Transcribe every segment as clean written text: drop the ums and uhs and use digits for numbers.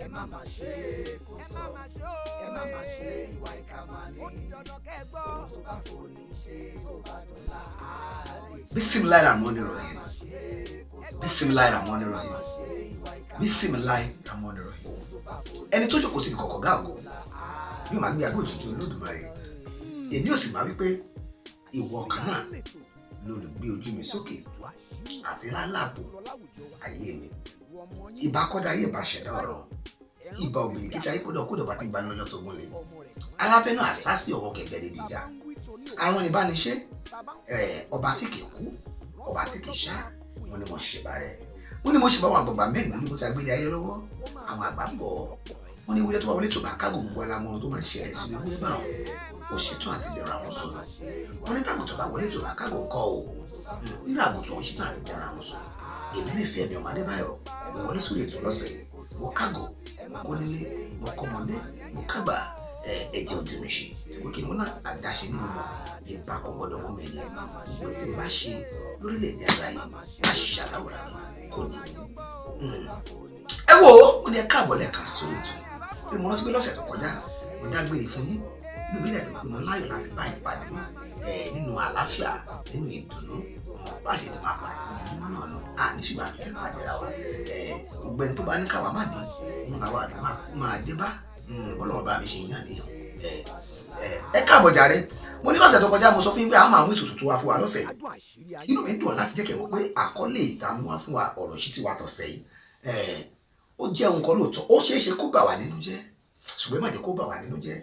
ẹ má má ṣe kó sọ ẹ má má ṣe ìwà ìkàmánì ohun tó bá fòní ṣe tó bá dọ̀la àárẹ̀. Bismillahirrahmanirrahim. Bismillahirrahmanirrahim. Bismillahirrahmanirrahim. Ẹni tó jókòó sí ìkọ̀kọ̀ gáàgó yóò máa gbé agbó òjòjò Olódùmarè. Èmi ò sì máa wípé ìwọ kan náà ló lè gbé ojú mi sókè àti lálábò ayé mi. Ìbá kọ́dá ayé ìbá ṣẹ̀dá ọ̀rọ̀. Ìbá obìnrin kíta ipòdò kódò bá ti gba lọ́jọ́ tó gúnlẹ̀. Aláfẹ́ náà àsásí ọwọ́ kẹ̀kẹ́ débi ìjà. Àwọn ìbániṣẹ́ ọba tí kìí kú ọba tí kìí ṣá wọn ni mo ṣe bá rẹ̀. Wọ́n ní mo ṣe bá wọn àgbàgbà mẹ́rin ló ti agbélé ayé lọ́wọ́. Àwọn àgbà ń bọ̀ wọ́n ní wúlé tó bá wọlé tó bá kágò gbogbo alamọ tó máa ń ṣẹlẹ̀ sí wúlé bá wọn. Ó ṣetán àti bẹ̀rẹ̀ àwọn sọ̀rọ̀. Wọ́n ní tágùn tó bá wọlé tó bá kágò kọ́ o. Nínú àgùntàn ó ṣetán àti bẹ̀rẹ̀ àwọn sọ̀rọ̀. Èmi lè fẹ́ mi ọmọ Adébáyọ̀ ẹ̀mí wọlé sórí ètò lọ́sẹ̀. Mo kágò mo nílé mo kọ́mọdé mo kágbà ẹ̀jẹ̀ òdì mi ṣe. Òkè mo náà àdáṣe nínú wọn. Ìgbà kò gbọdọ̀ mọ́ mi ẹ̀yẹ. Gbogbo tí mo bá ṣe lórílẹ̀-èdè àgbáyé má ṣiṣẹ́ àláwòrán kò ní. Ẹ wo mo ní ẹ káàbọ̀ lẹ́ẹ̀kan sórí ètò. Bí mo rántí pé lọ́sẹ̀ tó kọjá mo dágbére fún yín. Níbi ilẹ̀ tó pinnu láyọ̀ láti bá ìpàdé nínú àlàáfíà nínú ìdùnnú bá ṣe ti máa pàdé nínú náà lọ. Ní ṣùgbọ́n àti ẹ̀ka àjẹrà wa. Gbogbo ẹni tó bá ní káwa má dé nínú àwa àti máa dé bá ọlọ́run bá mi ṣe yàn nìyàn. Ẹ káàbọ̀ jàre. Mo ní lọ́sẹ̀ tó kọjá mo sọ fún yín pé àwọn àwọn ètùtù tó wá fún wa lọ́sẹ̀ yìí. Inú mi dùn láti jẹ́ kẹ́ mọ̀ pé àkọlé ìtààmú wá fún wa ọ̀rọ̀ Ishiti wa tọ̀sẹ̀ yìí. Ó jẹ́ ohun kan lóòótọ́ ó ṣeé ṣe kó bà wá nínú jẹ́ ṣùgbọ́n má jẹ́ kó bà wá nínú jẹ́.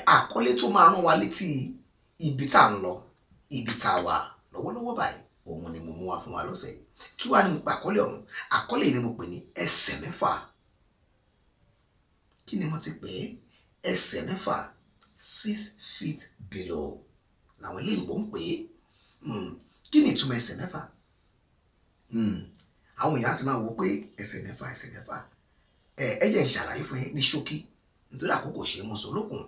Àkọlé tó máa rán wa létí ibi tá à ń lọ ibi tá a wà lọ́wọ́lọ́wọ́ báyìí òun ni mo mú wá fún wa lọ́sẹ̀ yìí. Kí wá ní mo pa àkọlé ọ̀hún? Àkọlé yìí ni mo pè ní ẹsẹ̀ mẹ́fà. Kí ni mo ti pè é? Ẹsẹ̀ mẹ́fà 6 feet below làwọn eléyìnbó ń pè é. Kí ni ìtumọ̀ ẹsẹ̀ mẹ́fà? Àwọn èèyàn ti máa wò pé ẹsẹ̀ mẹ́fà ẹ jẹ́ n ṣàlàyé fún yín ní ṣókí nítorí àkókò ṣe mú so lókun.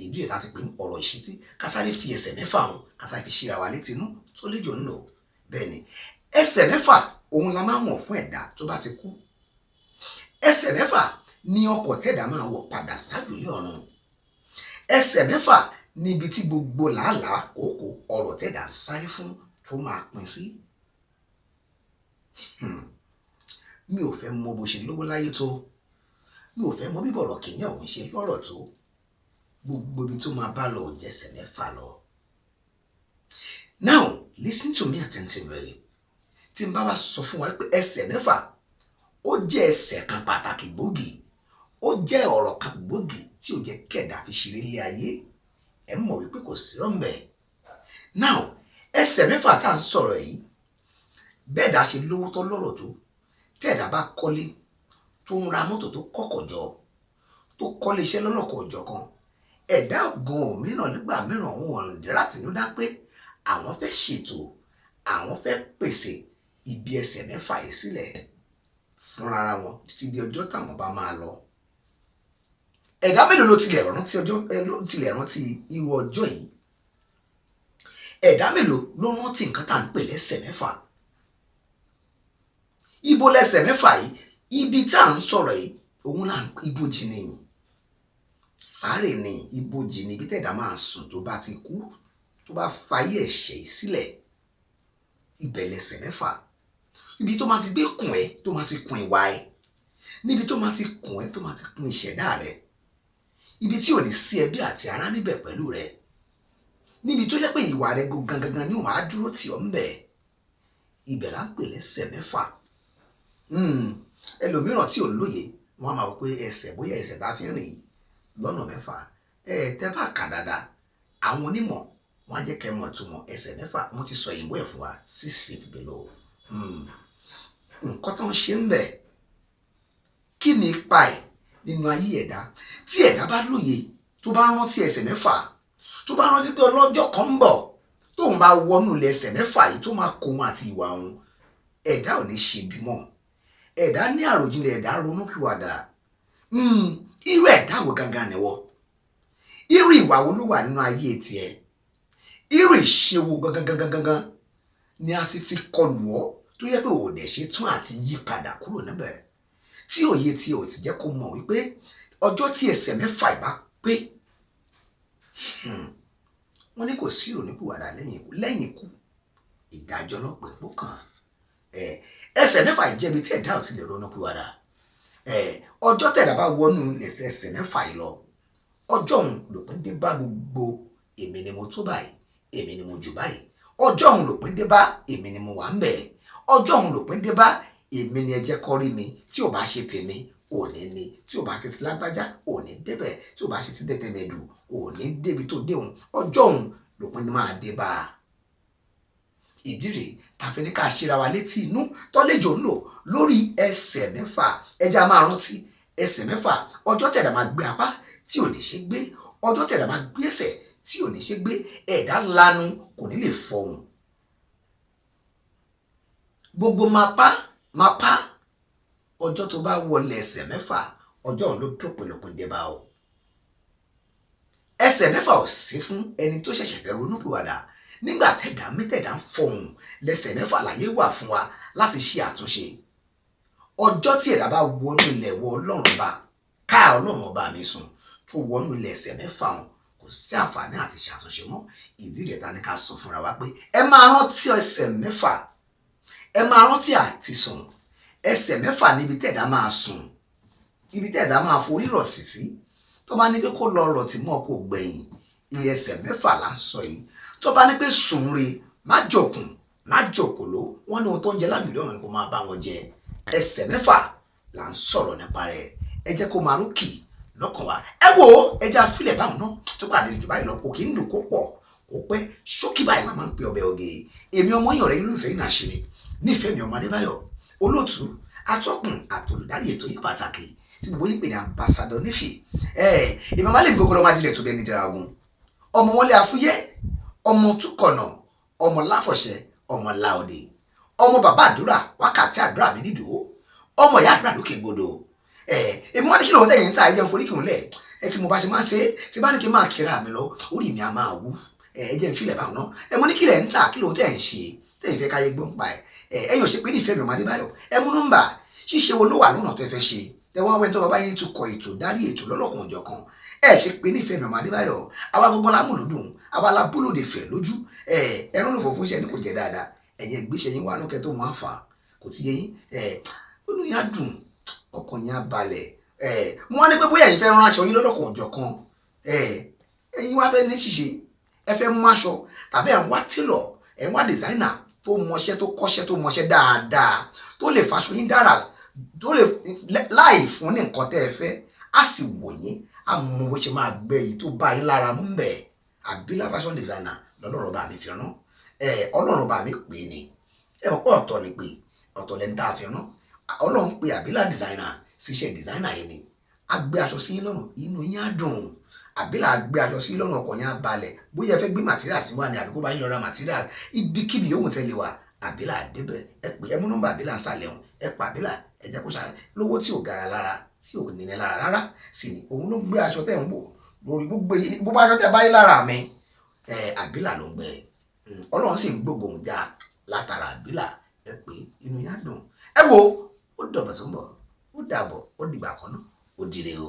Ìdí rẹ̀ láti pè ní ọ̀rọ̀ Ishiti kásáré fi ẹsẹ̀ mẹ́fà hàn kásáré fi ṣíra wa létí inú tó léjò ń lò. Bẹ́ẹ̀ ni ẹsẹ̀ mẹ́fà òun la máa mọ̀ fún ẹ̀dá tó bá ti kú. Ẹsẹ̀ mẹ́fà ni ọkọ̀ tẹ̀dá máa wọ̀ padà sájòlé ọ̀run. Ẹsẹ̀ mẹ́fà níbi tí gbogbo làálàá kòókò ọ̀rọ̀ tẹ̀dá sáré fún tó máa pín sí. Mi ò fẹ́ mọ bó ṣe lówó láyé tó. Mi ò fẹ́ mọ bí bọ̀rọ̀ kìíní ọ̀hún ṣe lọ́rọ̀ tó. Gbogbo ibi tó máa bá lọ ò jẹ́ ẹsẹ̀ mẹ́fà lọ. Now listen to me attentively. Tí n bá wá sọ fún wa pé ẹsẹ̀ mẹ́fà ó jẹ́ ẹsẹ̀ kan pàtàkì gbòógì. Ó jẹ́ ọ̀rọ̀ kan gbòógì tí ò jẹ́ kẹ̀dá fi ṣeré lé ayé. Ẹ mọ̀ wípé kò sí rọ́mbẹ̀. Now ẹsẹ̀ mẹ́fà tá à ń sọ̀rọ̀ yìí bẹ́ẹ̀ dá ṣe lówó tó lọ́rọ̀ tó tẹ̀dá bá kọ́lé tó ń ra mọ́tò tó kọ́kọ̀ jọ tó kọ́lé iṣẹ́ lọ́lọ́kọ̀ ọjọ́ kan ẹ̀dá gan òmíràn nígbà mìíràn wọn látinúdá pé àwọn fẹ́ ṣètò àwọn fẹ́ pèsè ibi ẹsẹ̀ mẹ́fà yìí sílẹ̀ fúnra wọn títí di ọjọ́ táwọn bá máa lọ. Ẹ̀dá mélòó ló tilẹ̀ rántí irú ọjọ́ yìí? Ẹ̀dá mélòó ló rántí nǹkan tá à ń pè lẹ́sẹ̀ mẹ́fà? Ibo lẹ́sẹ̀ mẹ́fà yìí ibi tá à ń sọ̀rọ̀ yìí òun là ń ibojì ni sáré ni ibojì ni ibi tẹ̀dá máa sùn tó bá ti kú tó bá fayé ẹ̀ṣẹ̀ sílẹ̀. Ibẹ̀ lẹ́sẹ̀ mẹ́fà ibi tó máa ti gbé kùn ẹ́ tó máa ti kùn ìwà ẹ̀ níbi tó máa ti kùn ẹ́ tó máa ti kùn ìṣẹ̀dá rẹ̀ ibi tí ò ní sí ẹbí àti ará níbẹ̀ pẹ̀lú rẹ̀ níbi tó jẹ́ pé ìwà rẹ̀ gangan ni ó máa dúró tì ọ́ ń bẹ̀. Ibẹ̀ là ń pè lẹ́sẹ̀ mẹ́fà. Ẹlòmíràn tí ò lóye wọn máa wò pé ẹsẹ̀ bóyá ẹsẹ̀ bá fi rìn lọ́nà mẹ́fà tẹ́ bá kà dáadáa àwọn onímọ̀ wọn á jẹ́ kẹ́ mọ̀ túmọ̀ ẹsẹ̀ mẹ́fà wọ́n ti sọ ìwé ẹ̀ fún wa 6 feet below. Nǹkan tó ń ṣe ń bẹ̀ kí ni ipa ẹ̀ nínú ayé ẹ̀dá tí ẹ̀dá bá lóye tó bá rántí ẹsẹ̀ mẹ́fà tó bá rántí pé ọlọ́jọ́ kan ń bọ̀ tóun bá wọnú ilẹ̀ ẹsẹ̀ mẹ́fà yìí tó máa kó wọn àti ìwà òun ẹ̀dá ò ní ṣe bímọ. Ẹ̀dá ní àròjinlẹ̀ ẹ̀dá ronú pìwàdà. Irú ẹ̀dá wo gangan nìwọ? Irú ìwà wo ló wà nínú ayé tiẹ̀? Irú ìṣe wo gangan ni a fi kọlù ọ́ tó yẹ pé ò dẹ̀ ṣe tún àti yí padà kúrò níbẹ̀? tí òye tí ò ti jẹ́ kó mọ̀ wípé ọjọ́ tí ẹsẹ̀ mẹ́fà ìbá pé wọ́n ní kò sí ìrònúpìwàdà lẹ́yìn ikú ìdájọ́ lọ́pẹ̀ pọ̀ kan. Ẹsẹ̀ mẹ́fà ìjẹ́bi tí ẹ̀dá ò ti lè ronúpìwàdà. Ọjọ́ tẹ̀dá bá wọnú ẹsẹ̀ mẹ́fà yìí lọ, ọjọ́ òun lòpin dé bá gbogbo èmi ni mo tó báyìí, èmi ni mo jù báyìí. Ọjọ́ òun lòpin dé bá èmi ni mo wà ń bẹ̀. Ọjọ́ òun lòpin dé bá èmi ni ẹ jẹ́ kó rí mi, tí ò bá ṣe tèmi òní ni, tí ò bá ti ti lágbájá òní débẹ̀, tí ò bá ṣe ti dẹ́tẹ̀ mẹ́dù òní débi tó dé òun. Ọjọ́ òun lòpin ni máa dé bá. Ìdí rèé tàbí ní ká ṣíra wa létí inú tọ́lẹ́jọ́ ń lò lórí ẹsẹ̀ mẹ́fà. Ẹja máa rántí ẹsẹ̀ mẹ́fà. Ọjọ́ tẹ̀dá máa gbé apá tí ò ní ṣe gbé, ọjọ́ tẹ̀dá máa gbé ẹsẹ̀ tí ò ní ṣe gbé, ẹ̀dá lanu kò ní lè fọhùn. Gbogbo máa pa ọjọ́ tó bá wọlé ẹsẹ̀ mẹ́fà, ọjọ́ òun ló dópinlópin dé bá o. Ẹsẹ̀ mẹ́fà ò sí fún ẹni tó ṣẹ̀ṣẹ̀ fẹ́ ronúpìwàdà. Nígbà tẹ̀dá mẹ́tẹ̀ẹ̀dá ń fọhùn, lẹ́sẹ̀ mẹ́fà láyé wà fún wa láti ṣe àtúnṣe. Ọjọ́ tí ẹ̀dá bá wọnú ilẹ̀ wọ Ọlọ́run ọba, ká Ọlọ́run ọba mi sùn, tó wọnú ilẹ̀ ẹsẹ̀ mẹ́fà hàn, kò sí àǹfààní àti ṣàtúnṣe mọ́. Ìdí rẹ̀ ta ni ká sọ fúnra wa pé ẹ máa rántí ẹsẹ̀ mẹ́fà, ẹ máa rántí àti sùn. Ẹsẹ̀ mẹ́fà níbi tẹ̀dá máa sùn, ibi tẹ̀dá máa forí rọ̀ sí. Tó bá ní pé kó lọ rọ̀ tí mọ́ kó gbẹ̀yìn, ilẹ̀ ẹsẹ̀ mẹ́fà là ń sọ yìí. Tó bá ní pé sùn re, má jòkùn, má jòkòló, wọ́n ní ohun tó ń jẹ lábìlẹ̀ ọ̀run kó máa bá wọn jẹ. Ẹsẹ̀ mẹ́fà là ń sọ̀rọ̀ nípa rẹ̀. Ẹ jẹ́ kó máa rókì lọ́kàn wa. Ẹ wo ẹja fílẹ̀ báwọn náà tó pàdé jù báyìí lọ, kò kí ń dùn kó pọ̀ kó pẹ́, ṣókí báyìí máa ń pe ọbẹ̀ oge. Èmi ọmọ yàn rẹ̀ olólùfẹ́ yìí náà ṣe ni Nífẹ̀mí ọmọ Adébáyọ̀, olóòtú atọ́kùn àtòlùdarí ètò yìí pàtàkì tí gbogbo yín pè ní ambassador Niffy. Ìmọ̀ máa lè gbogbo ọmọ adílẹ̀ tó bẹ́ẹ̀ ní ìdíra ogun, ọmọ wọlé afúyẹ́, ọmọ túkọ̀nà, ọmọ láfọ̀ṣẹ, ọmọ láòdè, ọmọ bàbá àdúrà wákàtí àdúrà mi nídòó, ọmọ ìyá àdúrà lókè gbọdọ. Èmi wọn ní kí lóun tẹ̀yìn ń ta ẹ̀jẹ̀ forí kìún lẹ̀, tí mo bá ṣe máa ṣe, tí bá ní kí n máa kíra mi lọ, orí mi á máa wú. Ẹ̀jẹ̀ ń filẹ̀ báwọn náà. Mo ní kí lẹ̀ ń ta, kí lóun tẹ̀ ń ṣe, tẹ̀yìn fẹ́ káyé gbọ́n pa ẹ̀. Ẹ̀yin ò ṣe pé Nífẹ̀mí ọmọ Adébáyọ̀, ẹ mú nọ́mbà ṣíṣe wo ló wà lọ́nà tó fẹ́ ṣe. Tẹ̀wọ́n wẹ́n tó bàbá yín tún kọ ètò darí ètò lọ́lọ́kan òjọ̀kan. Ẹ ṣe pé Nífẹ̀mí ọmọ Adébáyọ̀, àwa gbogbo la múlùdùn, àwa la bólóde fẹ̀ lójú. Ẹran ló fò fún iṣẹ́ ní kò jẹ́ dáadáa. Ẹ̀yẹ gbéṣẹ́ yín wá lókè tó máa fà, kò ti yẹ yín. Inú yín á dùn, ọkàn yín á balẹ̀. Mo wá ní pé bóyá ẹ̀yin fẹ́ rán aṣọ yín lọ́lọ́kan òjọ̀kan. Ẹ̀yin wá fẹ́ ní ṣíṣe, ẹ fẹ́ mú aṣọ tàbí ẹ̀ ń wá télọ̀, ẹ̀ ń wá dìsáínà tó mọṣẹ́ tó kọ́ṣẹ́ tó mọṣẹ́ dáadáa, tó lè faṣọ yín dára, tó lè láì fún ní nǹkan tẹ́ ẹ fẹ́, á sì wò yín, á mọ bó ṣe máa gbé yìí tó bá yín lára mú bẹ̀. Àbílà fashion designer lọ́lọ́run bá mi fi rán. Ọlọ́run bá mi pè ní. Ẹ mọ̀ pé ọ̀tọ̀ ni pé ọ̀tọ̀ lẹ́ni tá a fi rán. Ọlọ́run pé àbílà designer ṣiṣẹ́ designer yìí ni. A gbé aṣọ sí yín lọ́rùn, inú yín á dùn. Àbílà gbé aṣọ sí yín lọ́rùn, ọkàn yín á balẹ̀. Bóyá ẹ fẹ́ gbé material sí wa ni àbí kó bá yín lọ ra material, ibikíbi yóò tẹ́lẹ̀ wa. Àbílà débẹ̀, ẹ pè, ẹ mú nọ́mbà àbílà ń sàlẹ̀ wọn, ẹ pa àbílà, ẹ jẹ́ kó ṣàlẹ̀ lówó tí ò gara lára, tí ò nílẹ̀ lára rárá. Sì ni òun ló gbé aṣọ tẹ̀ ń wò lórí gbogbo aṣọ tẹ̀ báyìí lára mi. Àbílà ló ń gbẹ. Ọlọ́run sì ń gbógun jà látara àbílà. Ẹ pé inú yá dùn. Ẹ wo ó dọ̀bọ̀ tó ń bọ̀, ó dàbọ̀, ó dìgbà kan náà, ó dire o.